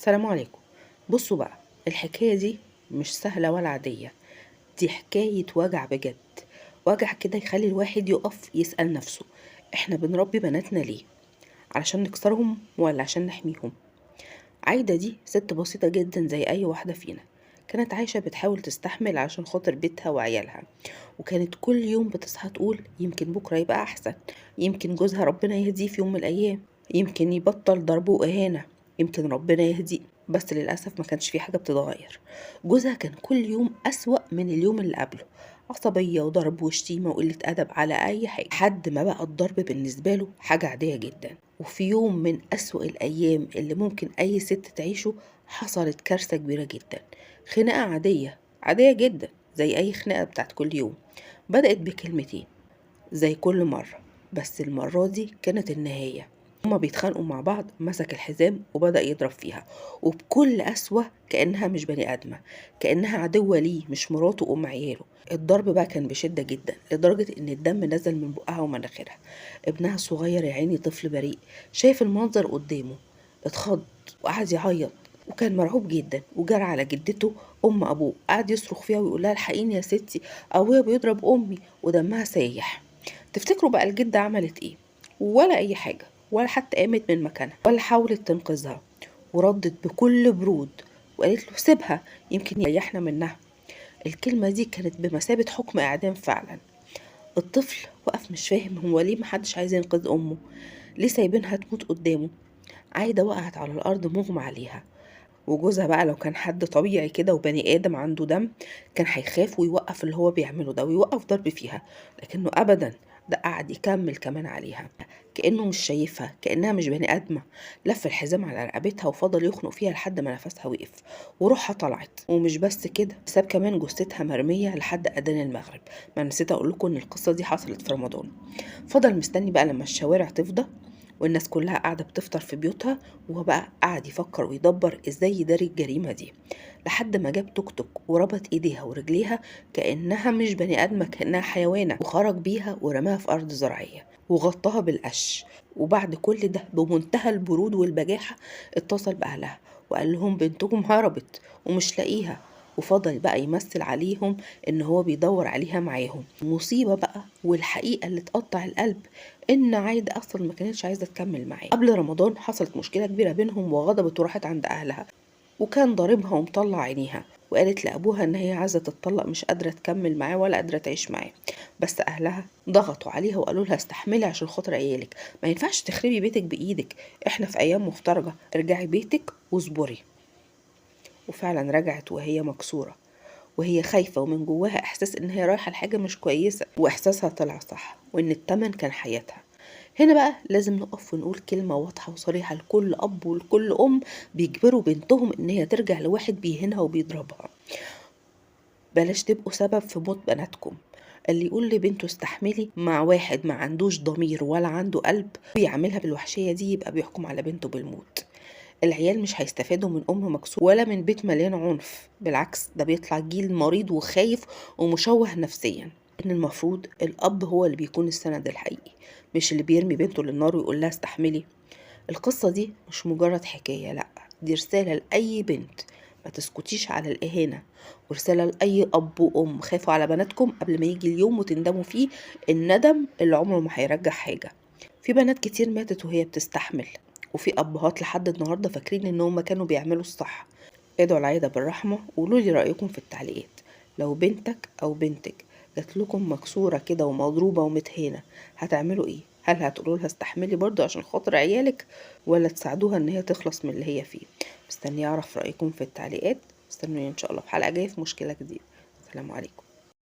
السلام عليكم. بصوا بقى، الحكاية دي مش سهلة ولا عادية. دي حكاية وجع بجد، وجع كده يخلي الواحد يقف يسأل نفسه: احنا بنربي بناتنا ليه؟ علشان نكسرهم ولا عشان نحميهم؟ عايدة دي ست بسيطة جدا زي أي واحدة فينا، كانت عايشة بتحاول تستحمل عشان خاطر بيتها وعيالها، وكانت كل يوم بتصحى تقول يمكن بكرة يبقى أحسن، يمكن جوزها ربنا يهديه في يوم من الأيام، يمكن يبطل ضرب وإهانة، يمكن ربنا يهديه. بس للأسف ما كانش في حاجة بتتغير. جوزها كان كل يوم أسوأ من اليوم اللي قبله، عصبية وضرب وشتيمة وقلة أدب على أي حاجة، لحد ما بقى الضرب بالنسبة له حاجة عادية جدا. وفي يوم من أسوأ الأيام اللي ممكن أي ست تعيشه، حصلت كارثة كبيرة جدا. خناقة عادية عادية جدا زي أي خناقة بتاعت كل يوم، بدأت بكلمتين زي كل مرة، بس المرة دي كانت النهاية. هما بيتخانقوا مع بعض، مسك الحزام وبدأ يضرب فيها، وبكل قسوة كأنها مش بني آدمة، كأنها عدوة ليه مش مراته وأم عياله. الضرب بقى كان بشدة جدا لدرجة إن الدم نزل من بقها ومناخيرها. ابنها الصغير يا عيني طفل بريء شايف المنظر قدامه، اتخض وقعد يعيط، وكان مرعوب جدا وجرى على جدته أم أبوه، قعد يصرخ فيها ويقول لها: الحقيني يا ستي، أبويا بيضرب أمي ودمها سايح. تفتكروا بقى الجدة عملت ايه؟ ولا اي حاجة، ولا حتى قامت من مكانها ولا حاولت تنقذها، وردت بكل برود وقالت له: سيبها يمكن يريحنا منها. الكلمة دي كانت بمثابة حكم اعدام فعلا. الطفل وقف مش فاهم هو ليه محدش عايز ينقذ امه، ليه سايبينها تموت قدامه. عايدة وقعت على الارض مغمى عليها. وجوزها بقى لو كان حد طبيعي كده وبني آدم عنده دم، كان هيخاف ويوقف اللي هو بيعمله ده ويوقف ضرب فيها، لكنه أبدا، ده قعد يكمل كمان عليها كأنه مش شايفها، كأنها مش بني آدمة. لف الحزام على رقبتها وفضل يخنق فيها لحد ما نفسها وقف وروحها طلعت. ومش بس كده، ساب كمان جثتها مرمية لحد أذان المغرب. ما نسيت أقول لكم إن القصة دي حصلت في رمضان. فضل مستني بقى لما الشوارع تفضى والناس كلها قاعدة بتفطر في بيوتها، وهو بقى قاعد يفكر ويدبر ازاي يداري الجريمة دي، لحد ما جاب توك توك وربط ايديها ورجليها كأنها مش بني آدمة، كأنها حيوانة، وخرج بيها ورماها في أرض زراعية وغطاها بالقش. وبعد كل ده بمنتهى البرود والبجاحة اتصل بأهلها وقال لهم بنتكم هربت ومش لاقيها، وفضل بقى يمثل عليهم ان هو بيدور عليها معاهم. مصيبة بقى، والحقيقة اللي تقطع القلب ان عايدة اصلا ما كانتش عايزة تكمل معاه. قبل رمضان حصلت مشكلة كبيرة بينهم وغضبت وراحت عند اهلها، وكان ضاربها ومطلع عينيها، وقالت لابوها ان هي عايزة تتطلق، مش قادرة تكمل معاه ولا قادرة تعيش معاه. بس اهلها ضغطوا عليها وقالوا لها: استحملي عشان خاطر عيالك، ما ينفعش تخربي بيتك بايدك، احنا في ايام مفترجة، ارجعي بيتك واصبري. وفعلا رجعت وهي مكسورة، وهي خايفة ومن جواها إحساس إن هي رايحة لحاجة مش كويسة، وإحساسها طلع صح وإن التمن كان حياتها. هنا بقى لازم نقف ونقول كلمة واضحة وصريحة لكل أب ولكل أم بيجبروا بنتهم إن هي ترجع لواحد بيهينها وبيضربها: بلاش تبقوا سبب في موت بناتكم. اللي يقول لبنته استحملي مع واحد ما عندوش ضمير ولا عنده قلب ويعملها بالوحشية دي، يبقى بيحكم على بنته بالموت. العيال مش هيستفادوا من أم مكسورة ولا من بيت مليان عنف، بالعكس ده بيطلع جيل مريض وخايف ومشوه نفسيا. إن المفروض الأب هو اللي بيكون السند الحقيقي، مش اللي بيرمي بنته للنار ويقول لها استحملي. القصة دي مش مجرد حكاية، لأ، دي رسالة لأي بنت: ما تسكتيش على الإهانة، ورسالة لأي أب وأم: خافوا على بناتكم قبل ما يجي اليوم وتندموا فيه الندم اللي عمره ما هيرجع حاجة. في بنات كتير ماتت وهي بتستحمل، وفي أبهات لحد النهاردة فاكرين إن هم كانوا بيعملوا الصح. ادعوا العيدة بالرحمة وقولوا لي رأيكم في التعليقات. لو بنتك أو بنتك جات لكم مكسورة كده ومضروبة ومتهانة، هتعملوا ايه؟ هل هتقولوا لها استحملي برضو عشان خاطر عيالك، ولا تساعدوها ان هي تخلص من اللي هي فيه؟ مستني اعرف رأيكم في التعليقات. استنوني ان شاء الله في حلقة جاية في مشكلة جديدة. السلام عليكم.